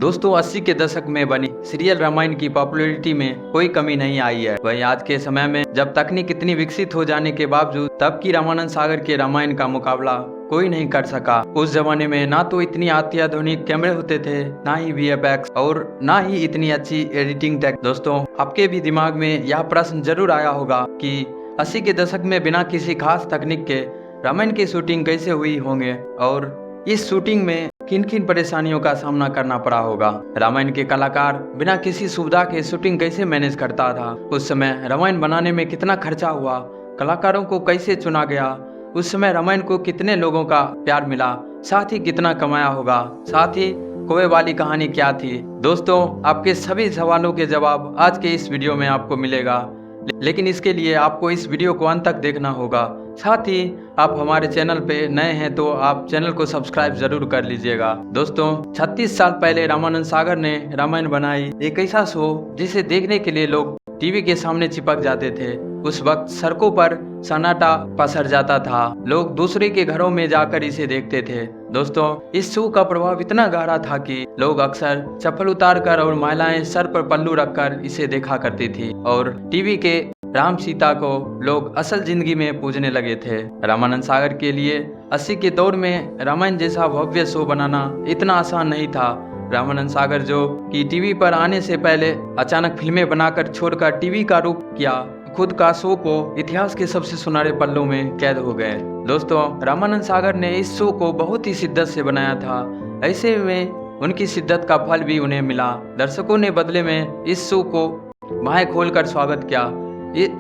दोस्तों 80 के दशक में बनी सीरियल रामायण की पॉपुलैरिटी में कोई कमी नहीं आई है। वहीं आज के समय में जब तकनीक इतनी विकसित हो जाने के बावजूद तब की रामानंद सागर के रामायण का मुकाबला कोई नहीं कर सका। उस जमाने में ना तो इतनी अत्याधुनिक कैमरे होते थे, ना ही VFX और ना ही इतनी अच्छी एडिटिंग टेक। दोस्तों आपके भी दिमाग में यह प्रश्न जरूर आया होगा कि 80 के दशक में बिना किसी खास तकनीक के रामायण की शूटिंग कैसे हुई होंगे और इस शूटिंग में किन किन परेशानियों का सामना करना पड़ा होगा। रामायण के कलाकार बिना किसी सुविधा के शूटिंग कैसे मैनेज करता था, उस समय रामायण बनाने में कितना खर्चा हुआ, कलाकारों को कैसे चुना गया, उस समय रामायण को कितने लोगों का प्यार मिला, साथ ही कितना कमाया होगा, साथ ही कौवे वाली कहानी क्या थी। दोस्तों आपके सभी सवालों के जवाब आज के इस वीडियो में आपको मिलेगा, लेकिन इसके लिए आपको इस वीडियो को अंत तक देखना होगा। साथ ही आप हमारे चैनल पे नए हैं तो आप चैनल को सब्सक्राइब जरूर कर लीजिएगा। दोस्तों 36 साल पहले रामानंद सागर ने रामायण बनाई, एक ऐसा शो जिसे देखने के लिए लोग टीवी के सामने चिपक जाते थे। उस वक्त सड़कों पर सन्नाटा पसर जाता था, लोग दूसरे के घरों में जाकर इसे देखते थे। दोस्तों इस शो का प्रभाव इतना गहरा था कि लोग अक्सर चप्पल उतार कर और महिलाएं सर पर पल्लू रखकर इसे देखा करती थी और टीवी के राम सीता को लोग असल जिंदगी में पूजने लगे थे। रामानंद सागर के लिए 80 के दौर में रामायण जैसा भव्य शो बनाना इतना आसान नहीं था। रामानंद सागर जो कि टीवी पर आने से पहले अचानक फिल्में बनाकर छोड़कर टीवी का रूप किया, खुद का शो को इतिहास के सबसे सुनहरे पन्नों में कैद हो गए। दोस्तों रामानंद सागर ने इस शो को बहुत ही शिद्दत से बनाया था, ऐसे में उनकी शिद्दत का फल भी उन्हें मिला। दर्शकों ने बदले में इस शो को बाहें खोलकर स्वागत किया।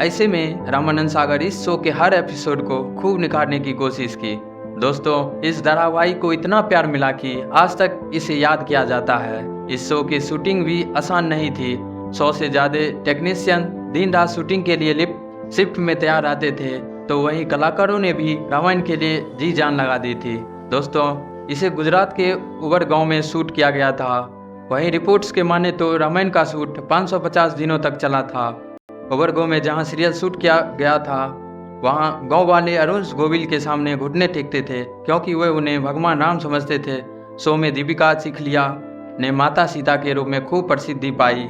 ऐसे में रामानंद सागर इस शो के हर एपिसोड को खूब निखारने की कोशिश की। दोस्तों इस धारावाहिक को इतना प्यार मिला कि आज तक इसे याद किया जाता है। इस शो की शूटिंग भी आसान नहीं थी। 100 से ज्यादा टेक्नीशियन दिन रात शूटिंग के लिए शिफ्ट में तैयार रहते थे, तो वहीं कलाकारों ने भी रामायण के लिए जी जान लगा दी थी। दोस्तों इसे गुजरात के उबर गांव में शूट किया गया था। वहीं रिपोर्ट्स के माने तो रामायण का शूट 550 दिनों तक चला था। उबर गांव में जहां सीरियल शूट किया गया था, वहां गांव वाले अरुण गोविल के सामने घुटने टेकते थे, क्योंकि वे उन्हें भगवान राम समझते थे। शो में दीपिका चिखलिया ने माता सीता के रूप में खूब प्रसिद्धि पाई।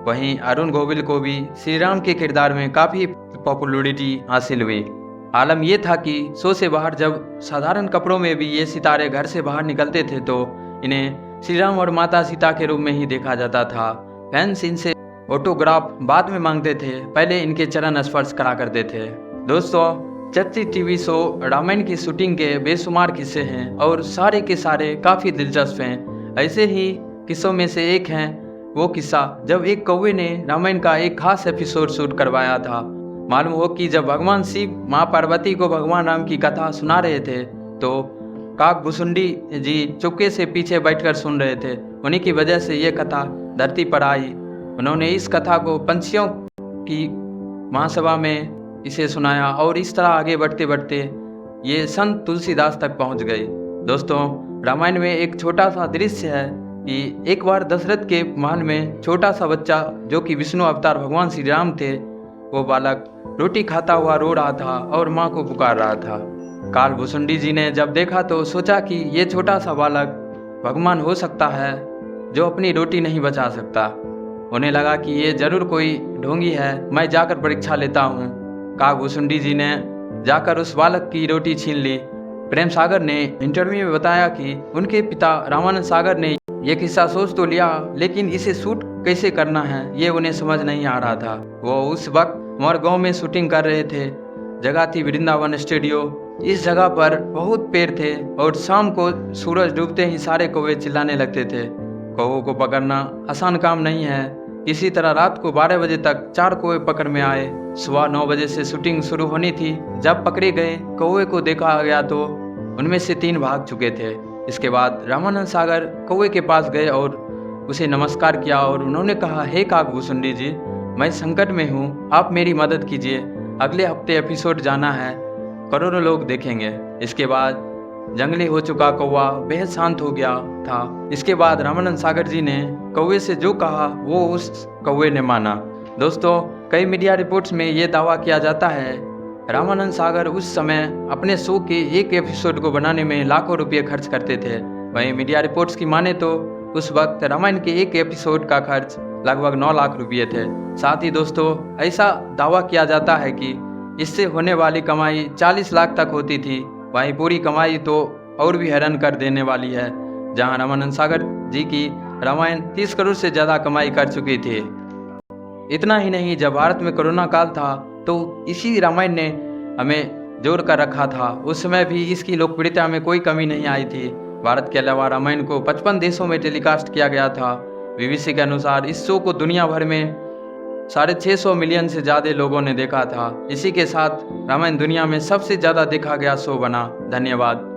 वहीं अरुण गोविल को भी श्री राम के किरदार में काफी पॉपुलैरिटी हासिल हुई। आलम यह था कि शो से बाहर जब साधारण कपड़ों में भी ये सितारे घर से बाहर निकलते थे तो इन्हें श्री राम और माता सीता के रूप में ही देखा जाता था। फैंस इनसे ऑटोग्राफ बाद में मांगते थे, पहले इनके चरण स्पर्श करा करते थे। दोस्तों चर्चित टीवी शो रामायण की शूटिंग के बेशुमार किस्से हैं और सारे के सारे काफी दिलचस्प हैं। ऐसे ही किस्सों में से एक है वो किस्सा जब एक कौवे ने रामायण का एक खास एपिसोड शूट करवाया था। मालूम हो कि जब भगवान शिव माँ पार्वती को भगवान राम की कथा सुना रहे थे तो काक भुसुंडी जी चुपके से पीछे बैठकर सुन रहे थे। उन्हीं की वजह से ये कथा धरती पर आई। उन्होंने इस कथा को पंछियों की महासभा में इसे सुनाया और इस तरह आगे बढ़ते बढ़ते ये संत तुलसीदास तक पहुंच गए। दोस्तों रामायण में एक छोटा सा दृश्य है कि एक बार दशरथ के महल में छोटा सा बच्चा जो कि विष्णु अवतार भगवान श्री राम थे, वो बालक रोटी खाता हुआ रो रहा था और माँ को पुकार रहा था। काल भुसुंडी जी ने जब देखा तो सोचा कि ये छोटा सा बालक भगवान हो सकता है जो अपनी रोटी नहीं बचा सकता। उन्हें लगा कि ये जरूर कोई ढोंगी है, मैं जाकर परीक्षा लेता हूँ। काक भुसुंडी जी ने जाकर उस बालक की रोटी छीन ली। प्रेम सागर ने इंटरव्यू में बताया कि उनके पिता रामानंद सागर ने ये किस्सा सोच तो लिया, लेकिन इसे शूट कैसे करना है ये उन्हें समझ नहीं आ रहा था। वो उस वक्त मोर गांव में शूटिंग कर रहे थे। जगह थी वृंदावन स्टूडियो। इस जगह पर बहुत पेड़ थे और शाम को सूरज डूबते ही सारे कौवे चिल्लाने लगते थे। कौवों को पकड़ना आसान काम नहीं है। इसी तरह रात को 12 बजे तक 4 कौवे पकड़ में आए। सुबह 9 बजे से शूटिंग शुरू होनी थी। जब पकड़े गए कौवे को देखा गया तो उनमें से 3 भाग चुके थे। इसके बाद रामानंद सागर कौवे के पास गए और उसे नमस्कार किया और उन्होंने कहा, हे काक भुसुंडी जी, मैं संकट में हूँ, आप मेरी मदद कीजिए। अगले हफ्ते एपिसोड जाना है, करोड़ों लोग देखेंगे। इसके बाद जंगली हो चुका कौवा बेहद शांत हो गया था। इसके बाद रामानंद सागर जी ने कौवे से जो कहा वो उस कौवे ने माना। दोस्तों कई मीडिया रिपोर्ट्स में ये दावा किया जाता है रामानंद सागर उस समय अपने शो के एक एपिसोड को बनाने में लाखों रुपये खर्च करते थे। वहीं मीडिया रिपोर्ट्स की माने तो उस वक्त रामायण के एक एपिसोड का खर्च लगभग 9 लाख रुपये थे। साथ ही दोस्तों ऐसा दावा किया जाता है कि इससे होने वाली कमाई 40 लाख तक होती थी। वहीं पूरी कमाई तो और भी हैरान कर देने वाली है, जहां रामानंद सागर जी की रामायण 30 करोड़ से ज़्यादा कमाई कर चुकी थी। इतना ही नहीं, जब भारत में कोरोना काल था तो इसी रामायण ने हमें जोड़ कर रखा था। उस समय भी इसकी लोकप्रियता में कोई कमी नहीं आई थी। भारत के अलावा रामायण को 55 देशों में टेलीकास्ट किया गया था। बीबीसी के अनुसार इस शो को दुनिया भर में 650 मिलियन से ज़्यादा लोगों ने देखा था। इसी के साथ रामायण दुनिया में सबसे ज़्यादा देखा गया शो बना। धन्यवाद।